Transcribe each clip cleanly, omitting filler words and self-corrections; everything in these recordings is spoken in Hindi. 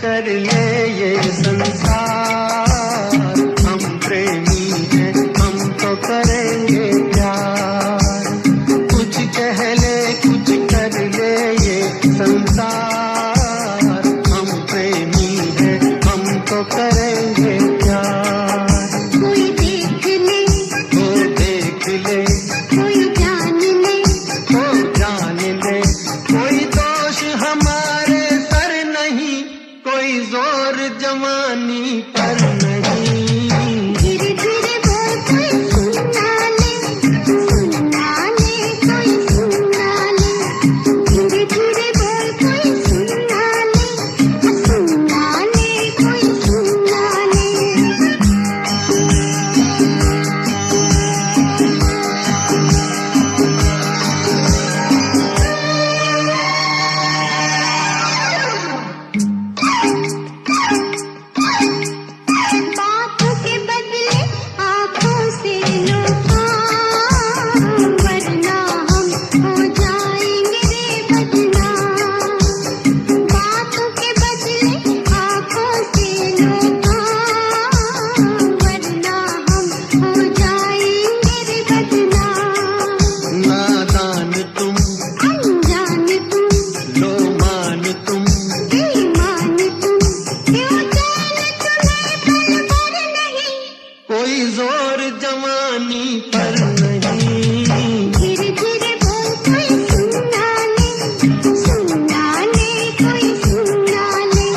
कर ले ये संसार, हम प्रेमी हैं हम तो करेंगे प्यार। कुछ कह ले कुछ कर ले ये संसार, हम प्रेमी हैं हम तो करेंगे प्यार। कोई देख ले वो देख ले, कोई जान ले वो जान ले, कोई दोष हमारे सर नहीं, कोई जोर जवानी पर नहीं। धीरे धीरे बोल कोई सुना ले कोई सुना ले। धीरे धीरे बोल कोई सुना ले कोई सुना ले। बातों के बदले आँखों से लो काम, वरना हम हो जाएंगे रे बदनाम। बातों के बदले आँखों से लो काम, वरना हम हो जाएंगे रे बदनाम। नादान तुम अनजान तुम लो मान तुम, बेईमान तुम, क्यों चैन तुम्हें पल भर नहीं। कोई जोर जवानी पर नहीं। धीरे धीरे बोल कोई सुना ले कोई सुना ले।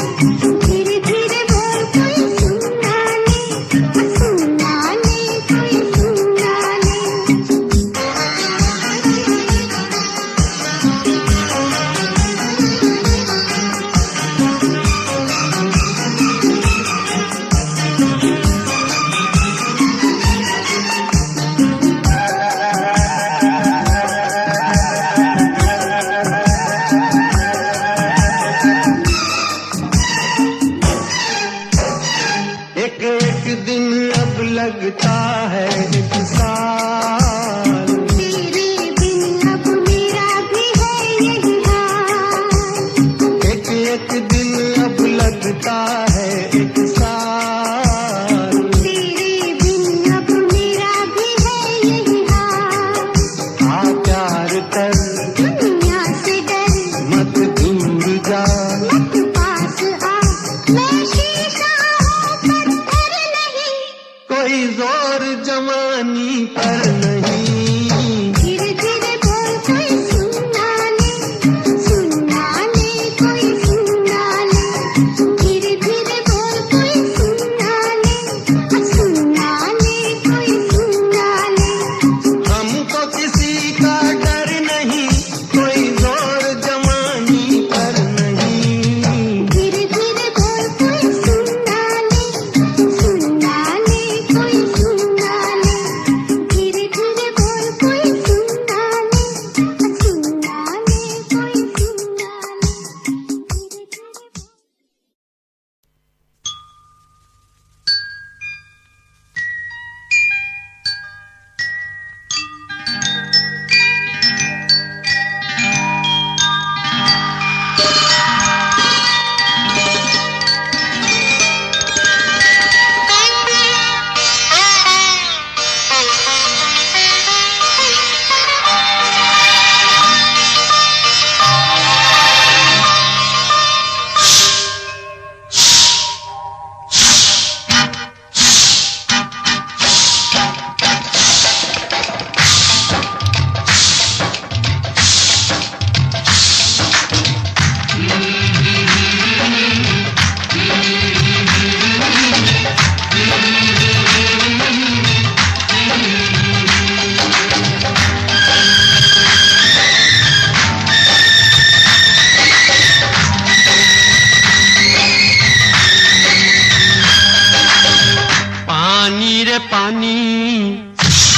धीरे धीरे बोल कोई सुना ले कोई सुना ले। एक एक दिन अब लगता है एक साल, तेरे बिन अब मेरा भी है यही हाल। एक एक दिन अब लगता है एक साल। तेरे बिन अब मेरा भी है यही हाल। आ प्यार कर दुनिया से डर मत दूर जा, मत पास आ, मैं शीशा हूँ पत्थर नहीं। कोई जोर जवानी पर नहीं। धीरे धीरे बोल कोई सुना ले कोई सुना ले। धीरे धीरे बोल कोई सुना ले कोई सुना ले। हमको किसी का डर नहीं, कोई जोर जवानी पर नहीं। धीरे धीरे बोल कोई सुना ले कोई सुना ले। धीरे धीरे बोल कोई सुना ले कोई सुना ले।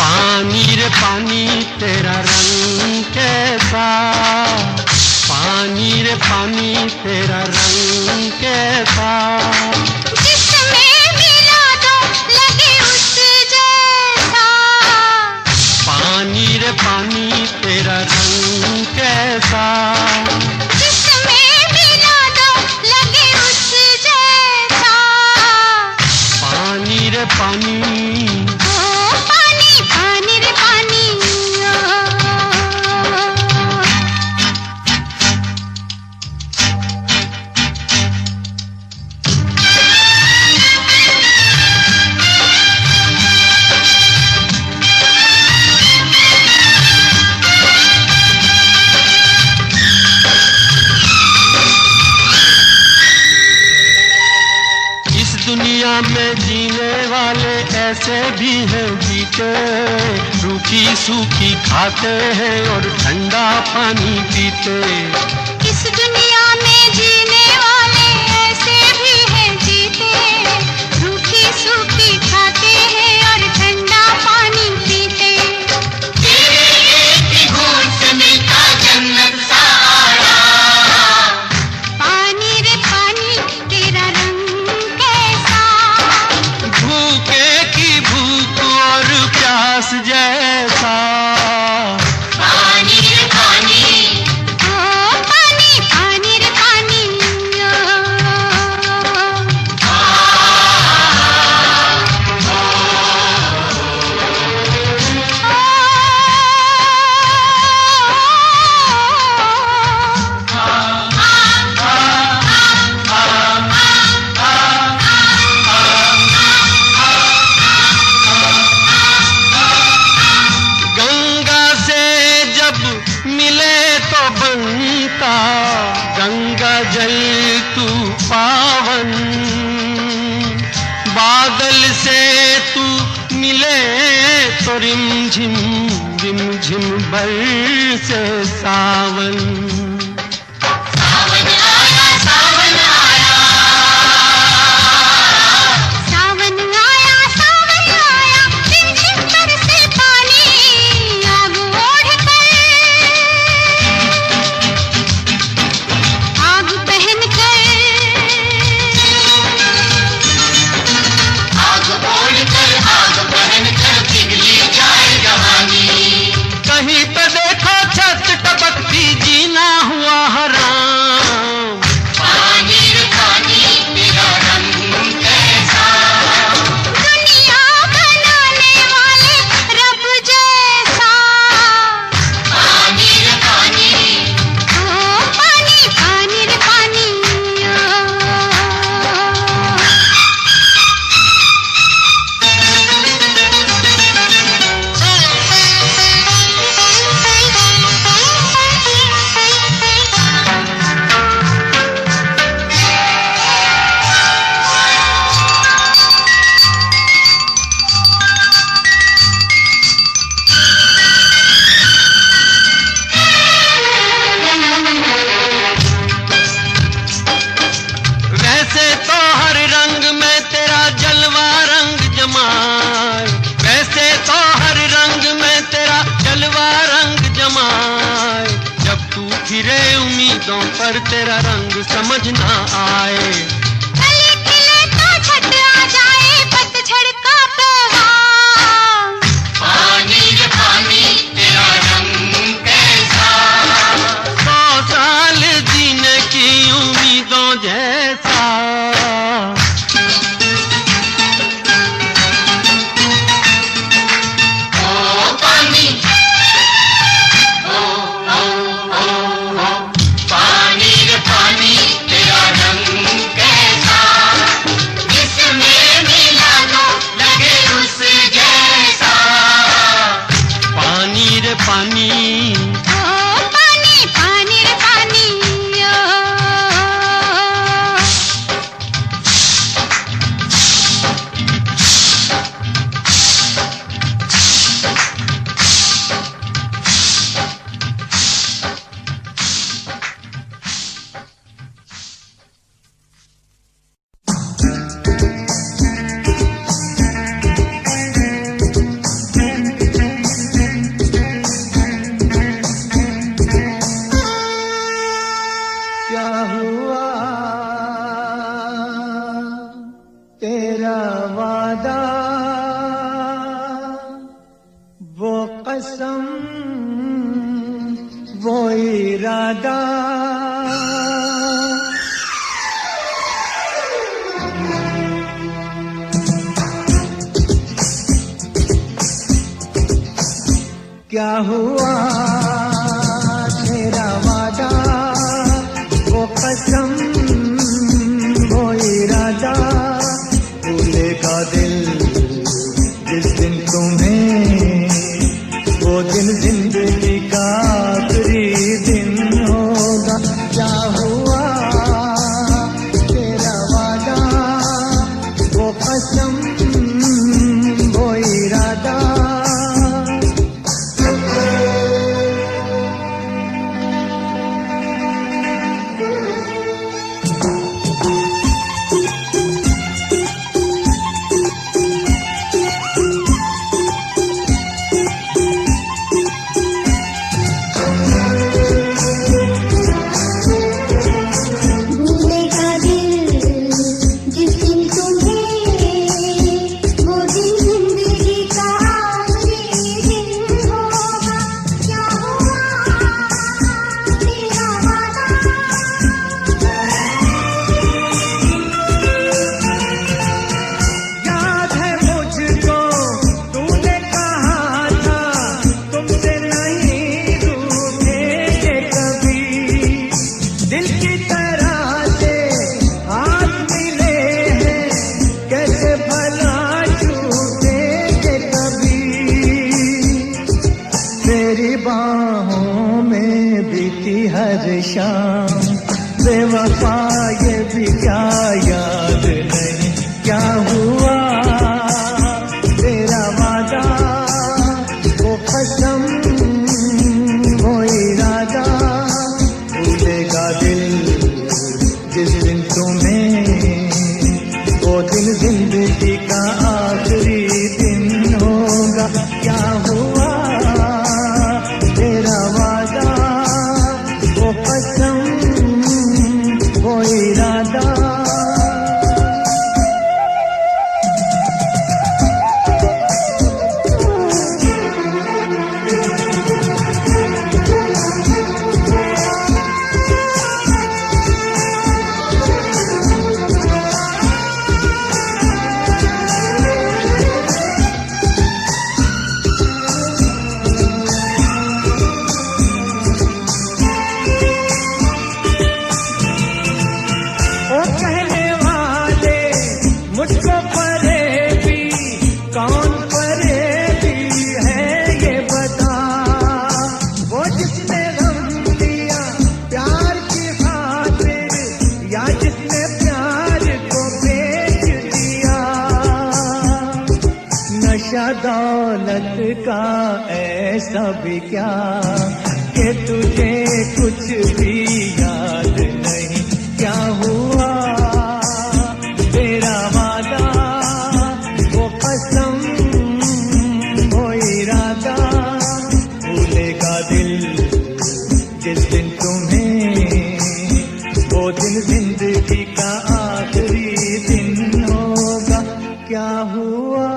पानी रे पानी तेरा रंग कैसा, पानी रे पानी तेरा रंग कैसा। जिसमें मिला दो लगे उस जैसा। पानी रे पानी तेरा रंग कैसा। जिसमें मिला दो लगे उस ऐसे भी हैं जीते, रूखी सूखी खाते हैं और ठंडा पानी पीते। इस दुनिया में जीने वाले ऐसे भी हैं जीते, रूखी सूखी खाते हैं और ठंडा पानी पीते। तेरे एक ही घूंट से मिलता जन्नत सा आराम। पानी रे पानी तेरा रंग कैसा, भूखे की भूख और प्यास जैसा। पानी रे पानी, ओ पानी पानी रे पानी, गंगा से जब मिले तो बनता गंगा जल तू पावन, बादल से तू मिले तो रिमझिम रिमझिम बरसे सावन। सावन आया सावन आया, सावन आया सावन आया, रिमझिम बरसे पानी आग ओढ़ कर, आग पहन कर, आग ओढ़ कर, आग पहन कर पिघली जाए जवानी। कहीं पे देखो छत टपकती जीना हुआ हराम। पानी रे पानी तेरा रंग कैसा, दुनिया बनाने वाले रब जैसा। पानी रे पानी, ओ पानी पानी रे पानी, वैसे तो हर रंग में तेरा जलवा रंग जमाए, वैसे तो हर रंग में तेरा जलवा रंग जमाए। जब तू फिरे उम्मीदों पर तेरा रंग समझ ना आए। कली खिले तो छट आ जाए पतझड़ का पैगाम। पानी रे पानी तेरा रंग कैसा, 100 साल जीने की उम्मीदों जैसा। ओ पानी, ओ पानी रे पानी तेरा रंग कैसा, जिसमें मिला लो लगे उस जैसा। पानी रे पानी, ओ पानी पानी रे पानी, क्या हुआ तेरा वादा, वो कसम वो इरादा। क्या हुआ तेरा वादा, वो कसम वो इरादा। भूलेगा दिल जिस दिन तुम्हें, वो दिन जिंदगी का आखिरी दिन होगा। क्या हुआ तेरा वादा, वो कसम बाहों में बीती हर शाम, बेवफा ये भी क्या याद नहीं क्या हुआ तेरा वादा, वो कसम वो इरादा, भूलेगा दिल जिस दिन तुम्हें, वो दिन जिंदगी का आखिरी दिन होगा। क्या हुआ तेरा वादा, वो कसम वो इरादा। दौलत का ऐसा भी क्या कि तुझे कुछ भी याद नहीं क्या हुआ तेरा वादा, वो कसम वो इरादा, भूलेगा दिल जिस दिन तुम्हें, वो दिन जिंदगी का आखिरी दिन होगा। क्या हुआ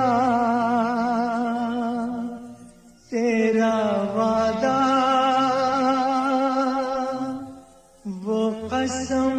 तेरा वादा, वो कसम।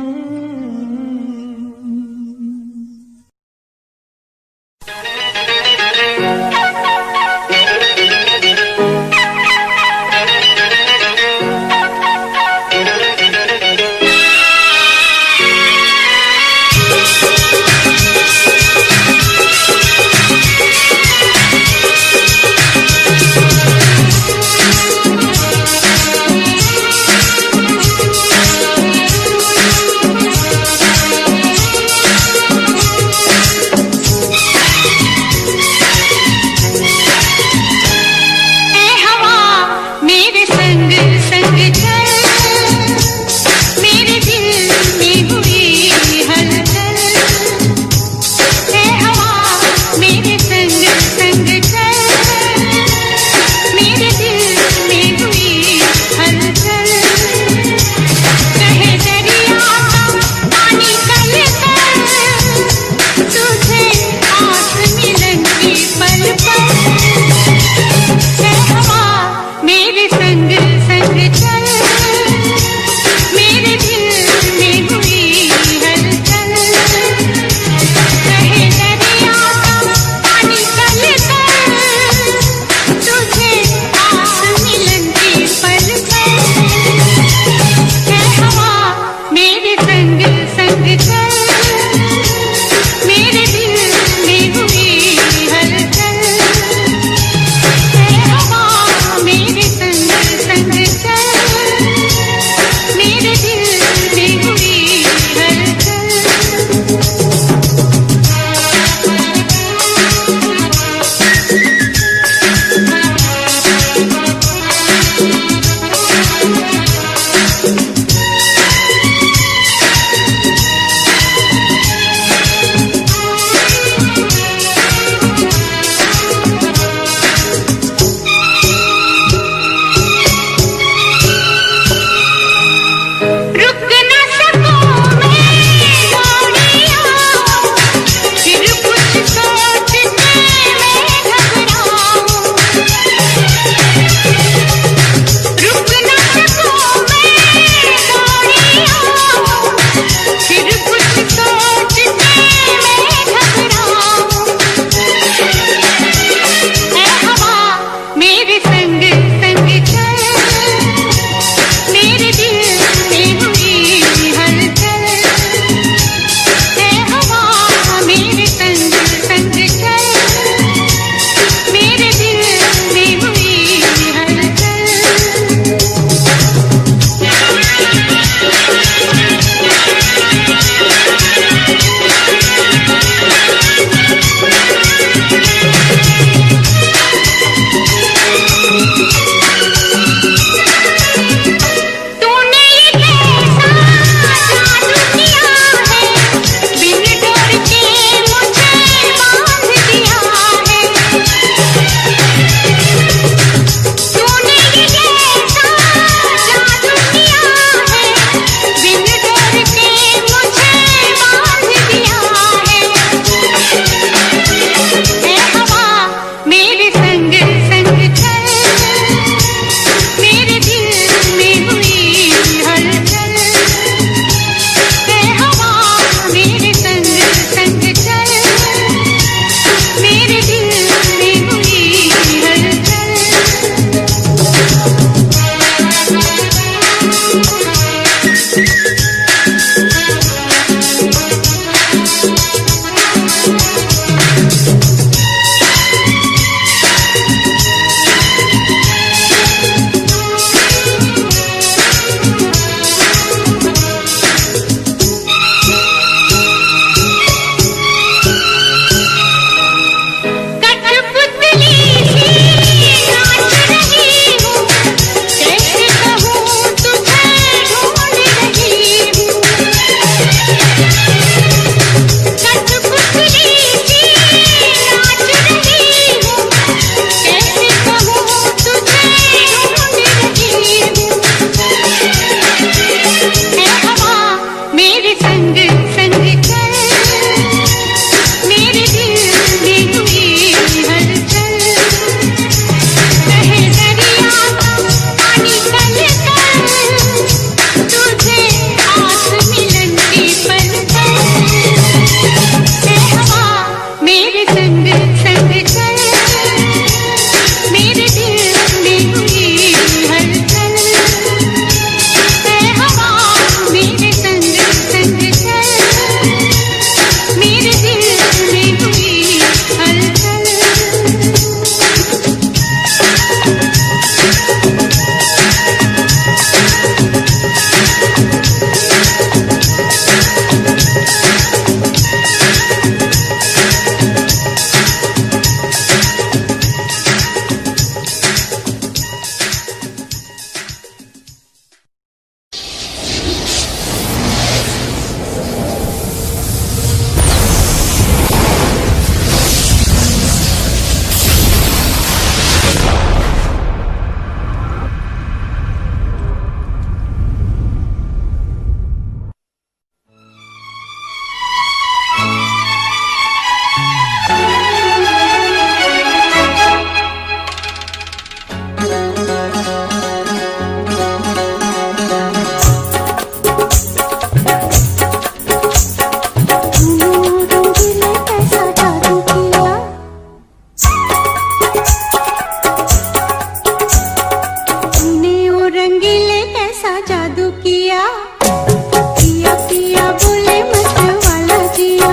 जादू किया, पिया पिया बोले मत वाला जिया,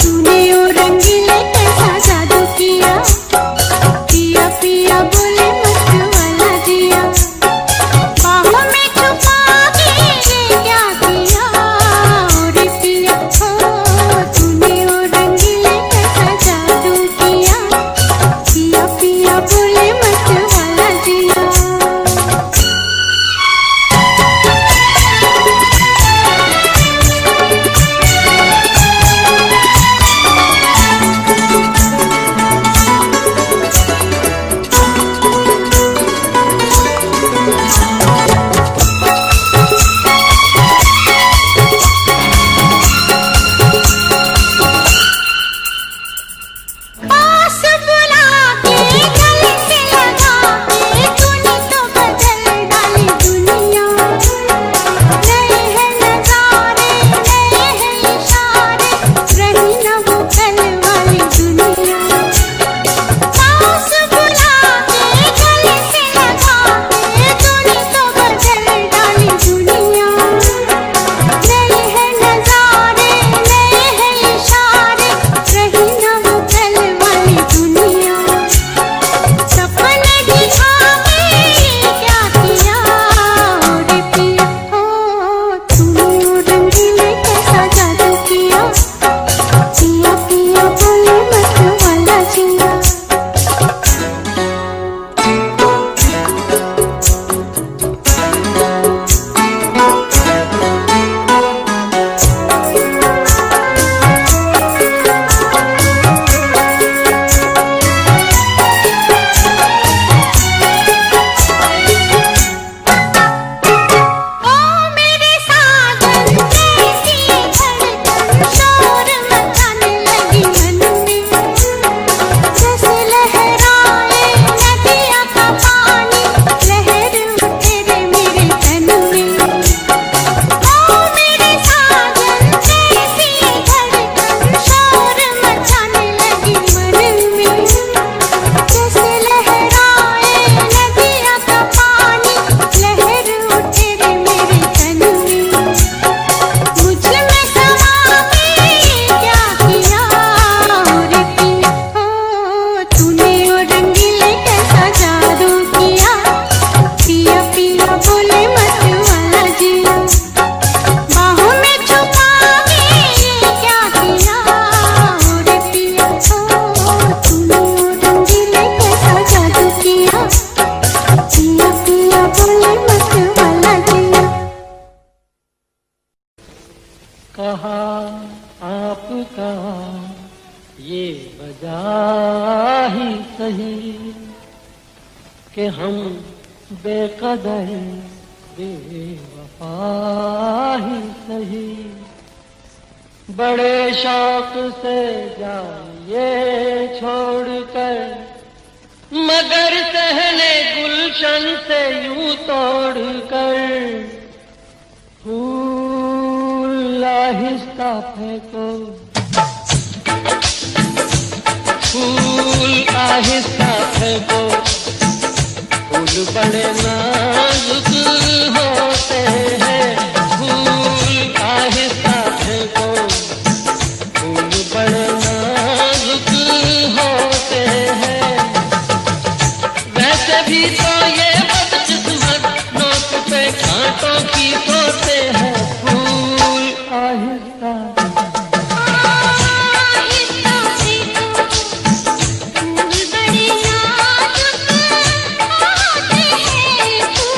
तूने ओ रंगीले कैसा जादू किया, पिया पिया बोले मत वाला जिया, बाहों में छुपा के ये क्या किया, रे पिया हो तूने ओ रंगीले कैसा जादू किया, पिया पिया बोले मत वाला जिया। पास बुला के गले से लगा के तूने तो बदल डाली दुनिया, नए हैं नजारे नए हैं इशारे, रही न वो कल वाली दुनिया, पास बुला के गले से लगा के तूने तो बदल डाली दुनिया, नए हैं नजारे नए हैं इशारे, रही न वो कल वाली दुनिया, सपने दिखा के क्या किया, रे पिया हो तूने ओ रंगीले कैसा जादू किया, पिया पिया बोले मत वाला जिया। ओ मेरे साजन कैसी धड़कन शोर मचाने लगी मन में, जैसे लहराए नदिया का पानी, लहर उठे रे मेरे तन में, ओ मेरे साजन कैसी धड़कन शोर मचाने लगी मन में, जैसे लहराए नदिया का पानी, लहर उठे रे मेरे तन में, मुझ में समा के क्या किया, रे पिया हो तूने ओ रंगीले कैसा जादू किया, पिया पिया बोले मत वाला जिया, बाहों में छुपा के ये क्या किया, रे पिया हो तूने ओ रंगीले कैसा जादू किया, पिया पिया बोले मत वाला जिया। कहा आपका ये वजह ही सही कि हम बेकदर बेवफा ही सही, बड़े शौक से जाइए छोड़कर, मगर सहने गुलशन से यूं तोड़कर, फूल आहिस्ता फेंको, फूल आहिस्ता फेंको, फूल बड़े नाजुक होते हैं, फूल आहिस्ता फेंको, फूल बड़े नाजुक होते हैं, वैसे भी तो ये बदकिस्मत नोक पे कांटों की सोते हैं, फूल आहिस्ता आहिस्ता देखो फूल बड़े नाजुक होते हैं, फूल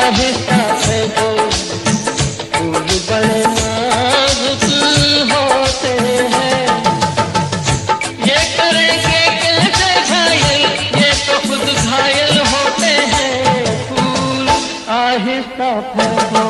आहिस्ता फेंको, फूल बड़े नाजुक होते हैं। ये करेंगे कैसे घायल, ये तो खुद घायल होते हैं। फूल आहिस्ता फेंको।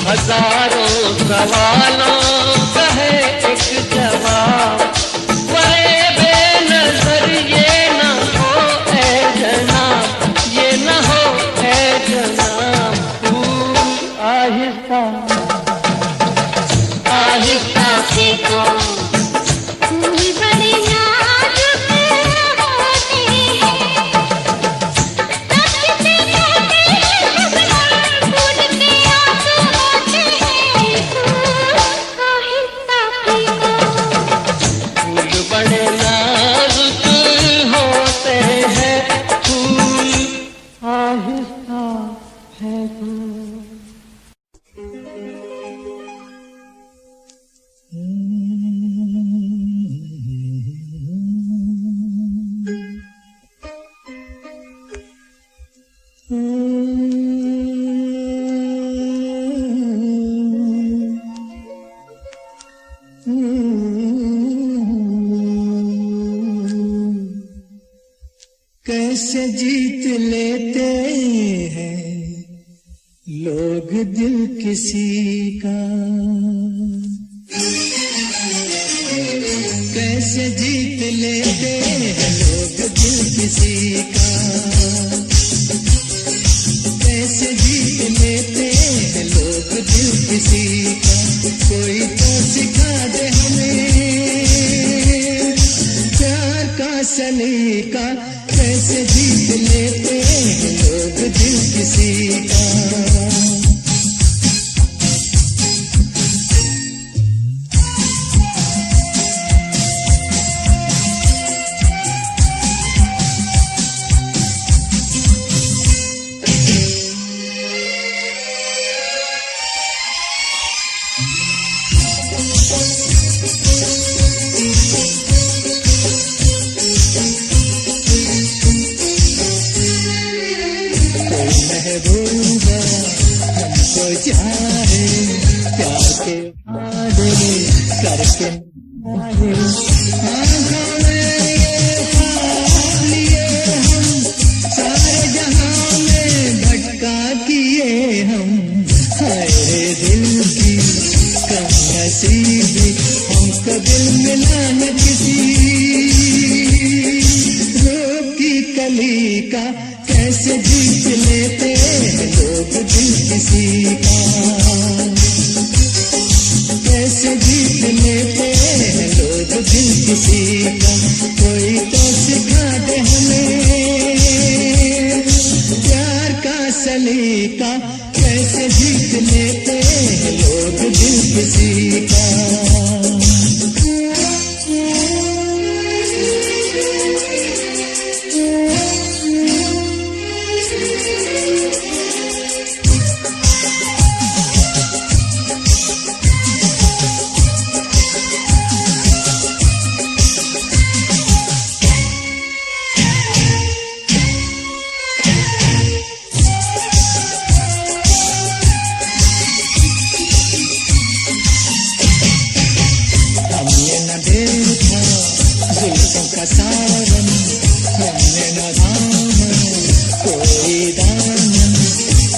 हजारों सवालों का है एक जवाब, वरे बेनजर ये न हो ऐ जनाब, ये न हो ऐ जनाब। फूल आहिस्ता आहिस्ता फेंको, फूल बड़े नाजुक होते हैं। कहते हैं फूल के आंसू होते हैं। फूल आहिस्ता फेंको, फूल बड़े नाजुक होते हैं। फूल आहिस्ता फेंको। कैसे जीत लेते हैं लोग दिल किसी का, कैसे जीत लेते हैं लोग दिल किसी का, कैसे जीत लेते हैं लोग दिल किसी का। कोई तो सिखा दे हमें प्यार का सलीका, कैसे जीत लेते हैं लोग दिल किसी का। महबूबा हमको चाहे प्यार के वादे करके आए, आँखों में ये ख्वाब लिए हम, सारे जहां में भटका किए हम। हाय रे दिल की कम नसीबी, हमको दिल मिला न किसी रूप की कली का। कैसे जीत लेते हैं लोग दिल किसी का, कैसे जीत लेते हैं लोग दिल किसी का। कोई तो सिखा दे हमें प्यार का सलीका, कैसे जीत लेते हैं लोग दिल किसी का। जुल्फों का सावन हमने न थामा, कोई दामन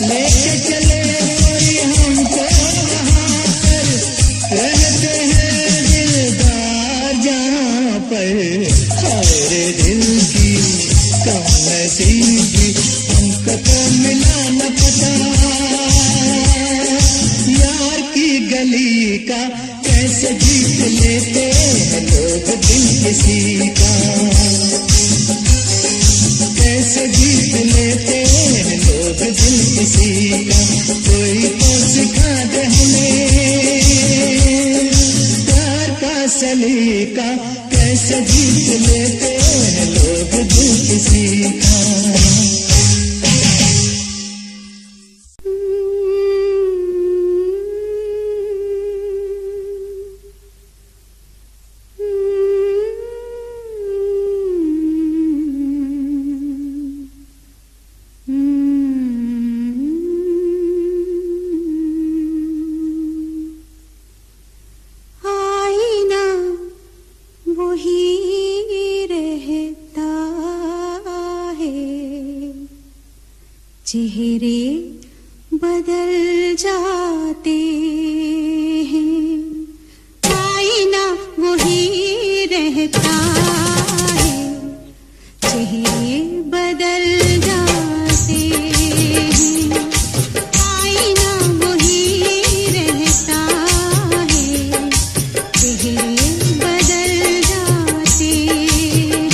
लेके चले कोई हमको वहाँ पर, रहते हैं दिलदार जहाँ पर। हमारे दिल की कम नसीबी, हमको तो मिला न पता यार की गली का। कैसे जीत लेते हैं लोग किसी का। कैसे जीत लेते हैं लोग दिल किसी का, कोई तो सिखा दे हमें प्यार का सलीका। कैसे जीत लेते हैं लोग दिल किसी का। चेहरे बदल जाते हैं, आईना वही रहता है। चेहरे बदल जाते हैं, आईना वही रहता है। चेहरे बदल जाते हैं,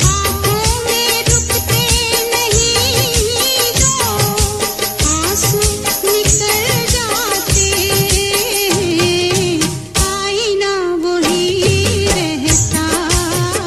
आँखों में रुकते नहीं तो आंसू निकल जाते हैं। आईना वही रहता है,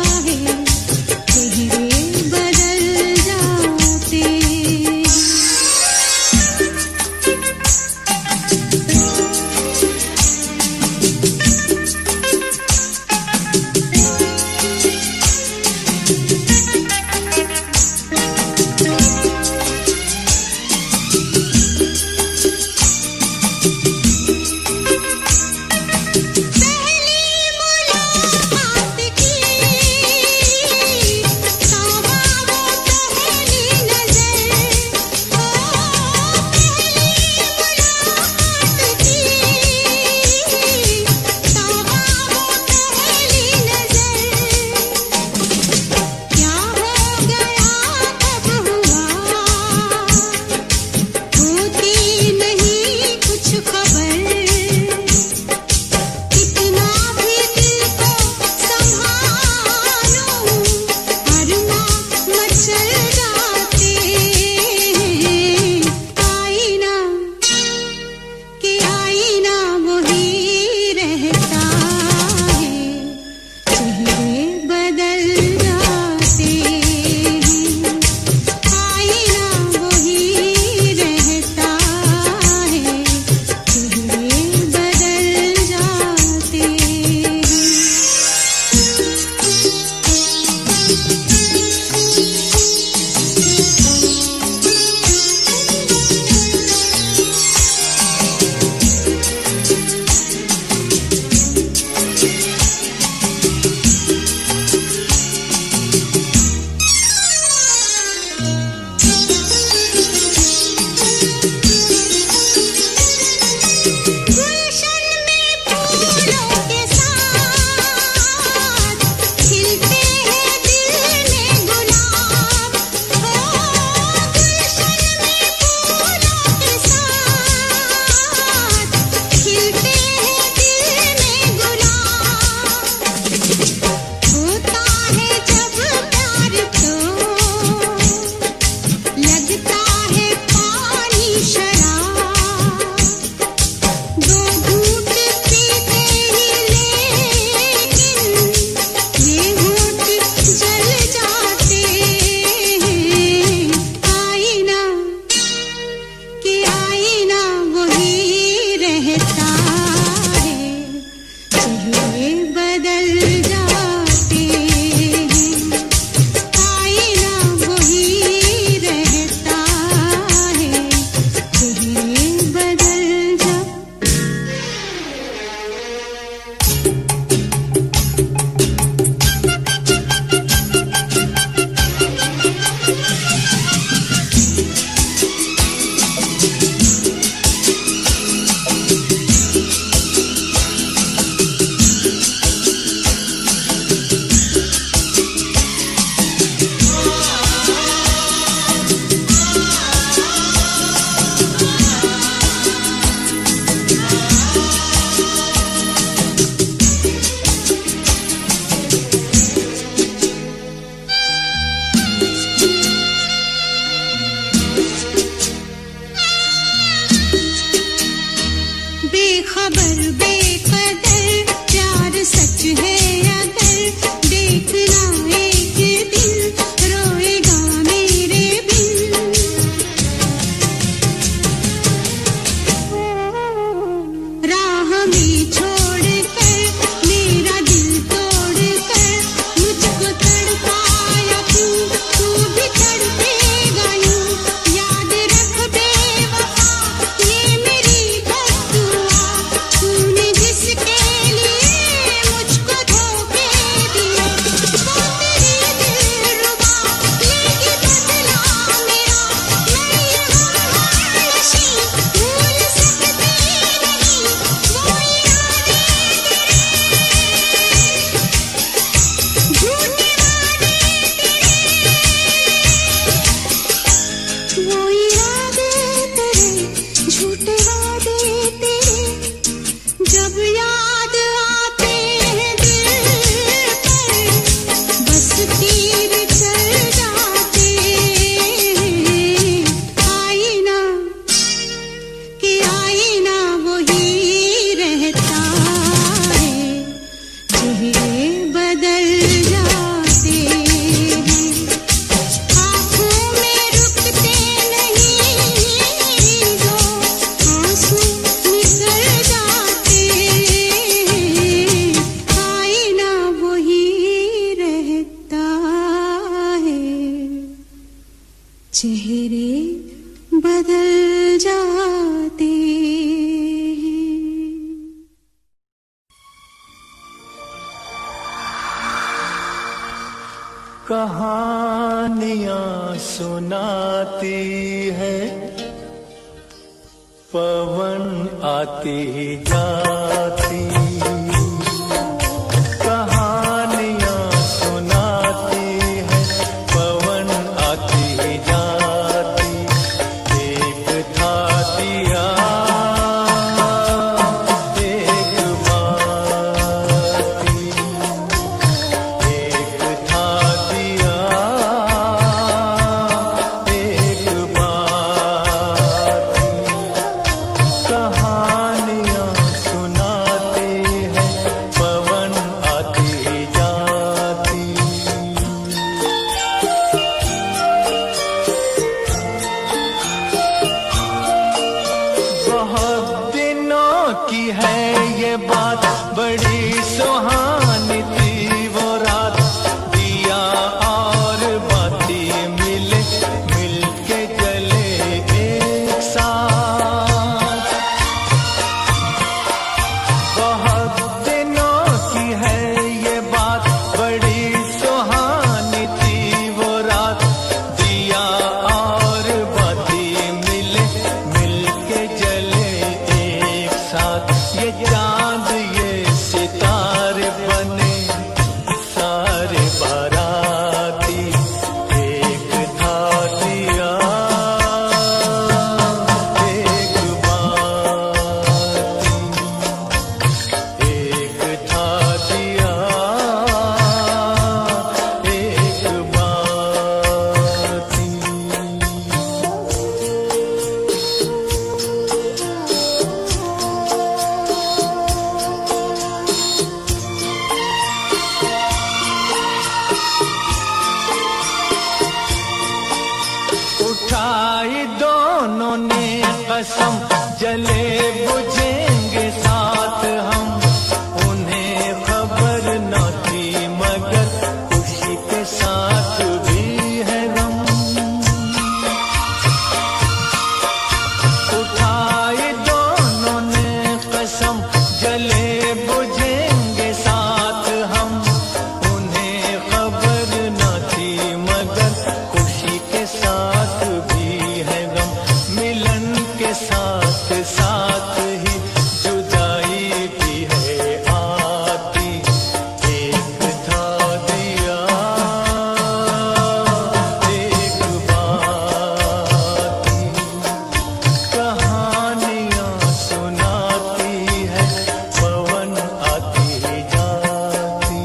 कहानियां सुनाती है पवन आती जाती, कहानियां सुनाती है पवन आती जाती। एक था दिया एक बाती, एक था दिया एक बाती। कहानियां सुनाते हैं पवन आती जाती। बहुत दिनों की है ये बात, बड़ी सुहानी थी वो रात। दिया और बाती मिले मिलके जले एक साथ। बहुत दिनों की है ये बात, बड़ी सुहानी थी वो रात। दिया और बाती मिले मिलके जले एक साथ। ये चांद ये सितारे बने सारे बाराती। एक था दिया एक बाती, एक था दिया एक बाती। उठाई दोनों ने कसम, जले बुझेंगे साथ हम। उन्हें खबर न थी मगर खुशी के साथ भी है गम। उठाई दोनों ने कसम, जले बुझेंगे साथ हम। उन्हें खबर न थी मगर खुशी के साथ भी है गम। मिलन के साथ साथ ही जुदाई भी है आती। एक था दिया एक बाती। कहानियां सुनाती है पवन आती जाती।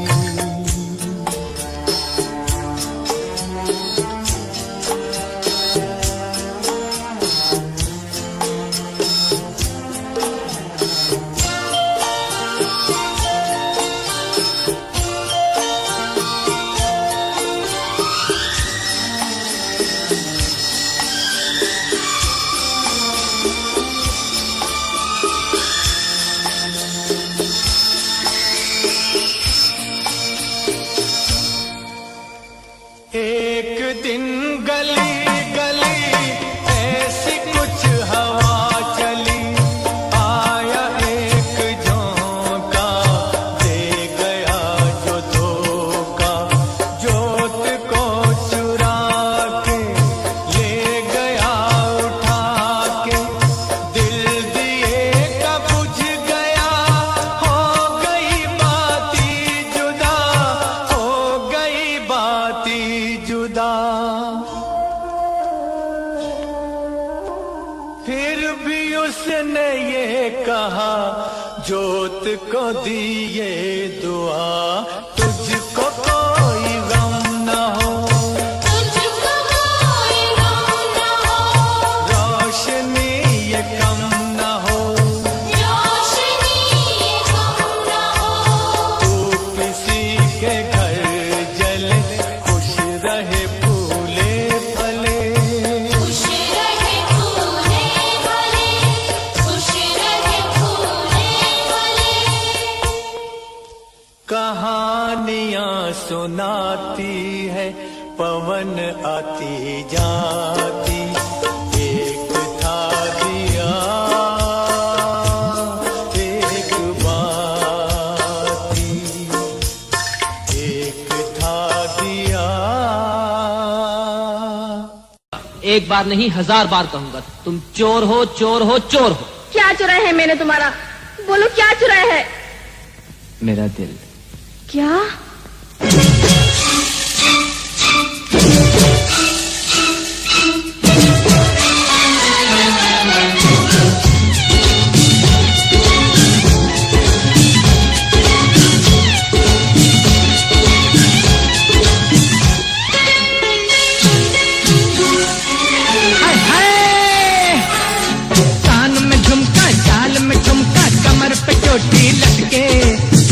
एक दिन गली गली ऐसी कुछ हवा चली। आया एक झोंका दे गया जो धोखा। जोत को चुरा के ले गया उठा के। दिल दिए का बुझ गया, हो गई बाती जुदा, हो गई बाती जुदा। फिर भी उसने ये कहा जोत को दिए दुआ, तुझको कोई गम न हो। तुझको कोई गम न हो, रोशनी ये कम न हो। रोशनी ये कम न हो। तू कहानियां सुनाती है, पवन आती जाती। एक था दिया, एक बाती, एक था दिया। एक बार नहीं 1000 बार कहूंगा, तुम चोर हो, चोर हो, चोर हो। क्या चुराया है मैंने तुम्हारा? बोलो क्या चुराया है? मेरा दिल। क्या? चोटी लटके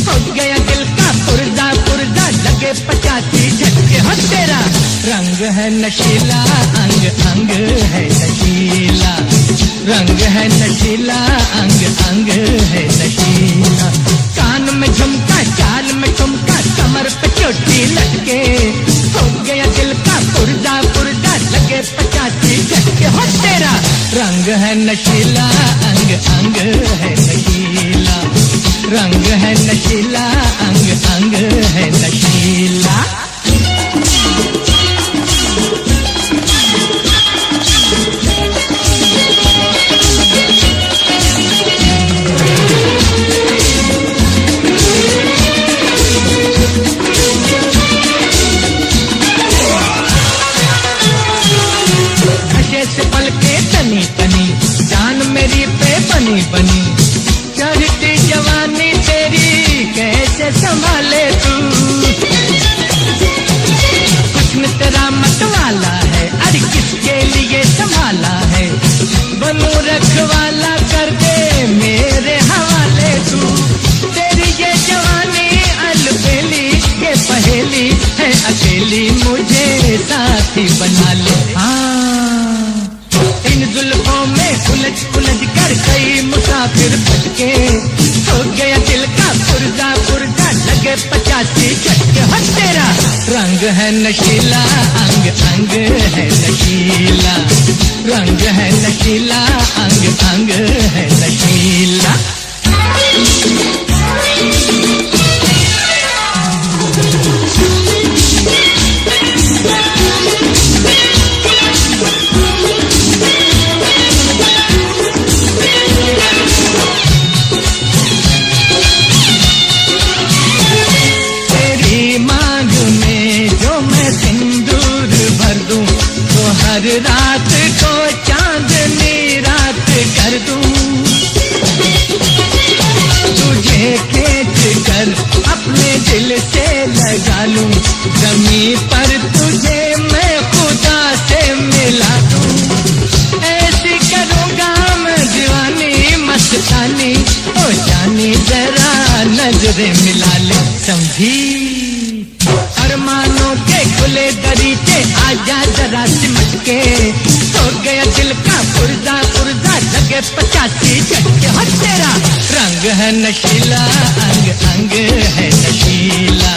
हो गया दिल का पुर्जा पुर्जा, लगे 85 झटके। हो तेरा रंग है नशीला, अंग अंग है नशीला, रंग है नशीला, अंग अंग है नशीला। कान में झुमका, चाल में ठुमका, कमर पे चोटी लटके हो गया दिल का पुर्जा पुर्जा, लगे 85 झटके। हो तेरा रंग है नशीला, अंग अंग है नशीला, रंग है नशीला, अंग अंग है नशीला। नशे से पलके तनी तनी, जान मेरी पे बनी बनी, चढ़ती जवानी तेरी कैसे संभाले तू। हुस्न तेरा मतवाला है, अरे किसके लिए संभाला है, बनू रखवाला कर दे मेरे हवाले तू। तेरी ये जवानी अलबेली, ये पहेली है अकेली, मुझे साथी बना ले। हाँ इन जुल्फों में उलझ उलझ कर कई मुसाफिर भटके, हो गया दिल का पुर्जा पुर्जा, लगे 85 झटके। हो तेरा रंग है नशीला, अंग अंग है नशीला, रंग है नशीला, अंग अंग है नशीला। हर रात को चांदनी रात कर दूं, तुझे खींच कर अपने दिल से लगा लूं, जमीन पर तुझे मैं खुदा से मिला दूं। ऐसी करूंगा मैं दीवानी मस्तानी, ओ जानी जरा नजरें मिला ले, समझी। अरमानों के खुले दरीचे आजा जरा सिमट के, हो गया दिल का पुर्जा पुर्जा, लगे 85 झटके। हो तेरा रंग है नशीला, अंग अंग है नशीला,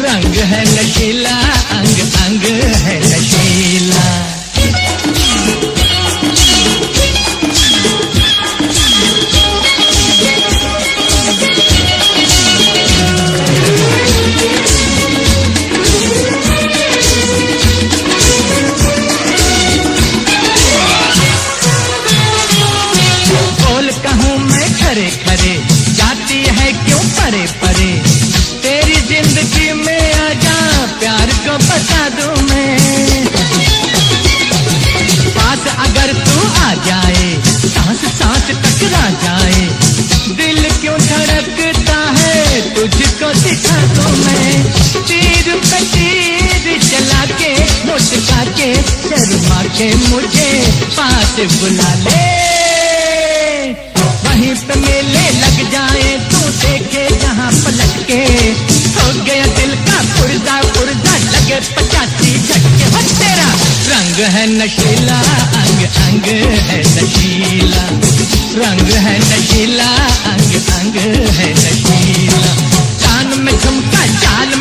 रंग है नशीला, अंग अंग है नशीला। खरे खरे जाती है क्यों परे परे, तेरी जिंदगी में आजा प्यार को बता दूं मैं। पास अगर तू आ जाए, सांस सांस टकरा जाए, दिल क्यों धड़कता है तुझको दिखा दूं मैं। तीर पे तीर चला के, मुस्कुरा के, शर्मा के मुझे पास बुला ले, वहीं पे मेले लग जाए, तू देखे जहाँ पलट के, हो गया दिल का पुर्जा पुर्जा, लगे 85 झटके। हो तेरा रंग है नशीला, अंग अंग है नशीला, रंग है नशीला, अंग अंग है नशीला। कान में झुमका, चाल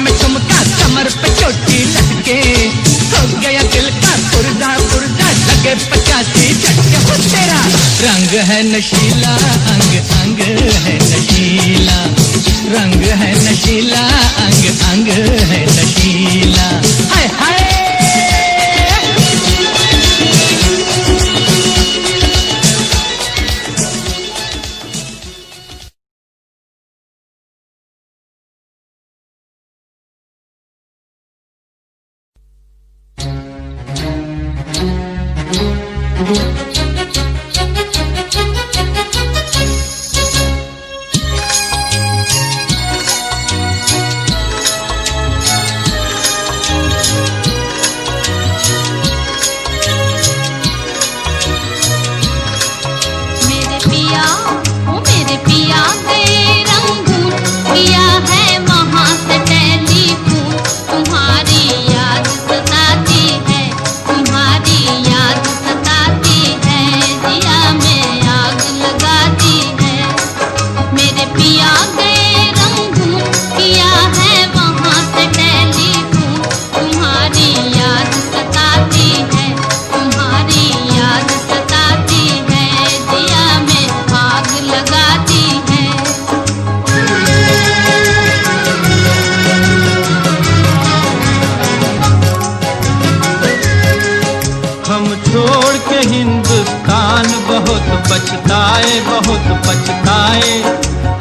पछताए, बहुत पछताए,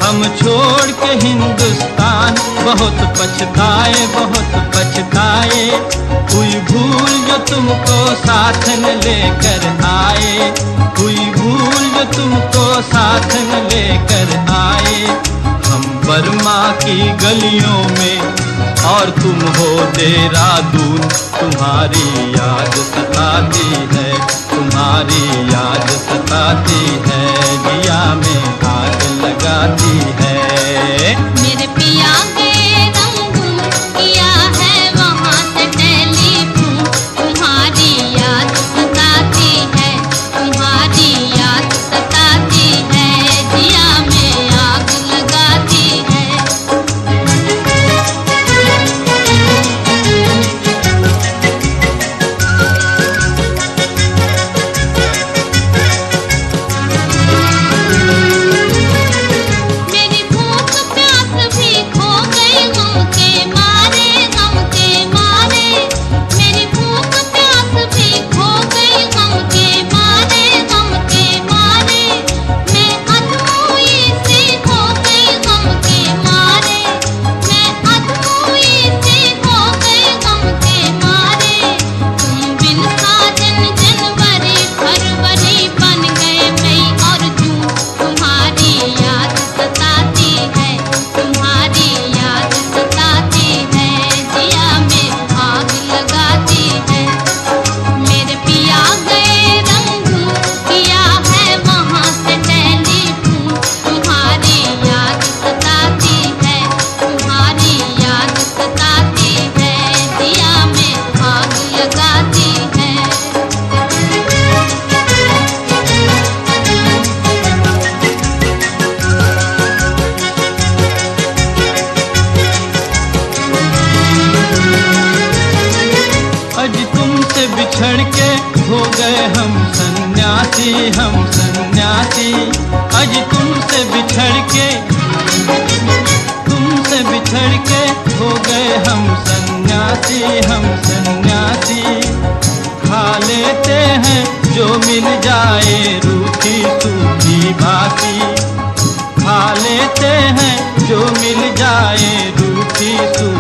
हम छोड़ के हिंदुस्तान। बहुत पछताए, बहुत पछताए, हुई भूल जो तुमको साथ न लेकर आए। हुई भूल जो तुमको साथ न लेकर आए। हम बर्मा की गलियों में और तुम हो देहरादून। तुम्हारी याद सताती है, तुम्हारी याद सताती है, जिया में आग लगाती है। मेरे पिया के रंगून किया है वहाँ से टेलीफोन। तुम्हारी याद सताती है, तुम्हारी याद सताती है, जिया में आग लगाती है। मेरी भूख प्यास भी खो गई गम के मारे, गम के मारे। मेरी भूख प्यास भी खो गई गम के मारे, गम के मारे। मैं अधमोई सी हो गई गम के मारे, मैं अधमोई सी हो गई गम के मारे। तुम बिन साजन जनवरी फरवरी बन गए मई और जून। तुम्हारी याद सताती है, तुम्हारी याद सताती है, जिया में आग लगाती है। मेरे पिया गए रंगून किया है वहाँ से टेलीफोन। तुम्हारी याद सताती है, तुम्हारी याद सताती है, जिया में आग लगाती है। आज तुमसे बिछड़ के हो गए हम सन्यासी, हम सन्यासी। आज तुमसे बिछड़ के हो गए हम सन्यासी, हम सन्यासी। खा लेते हैं जो मिल जाए रूठी सूखी भांति। खा लेते हैं जो मिल जाए रूठी सूखी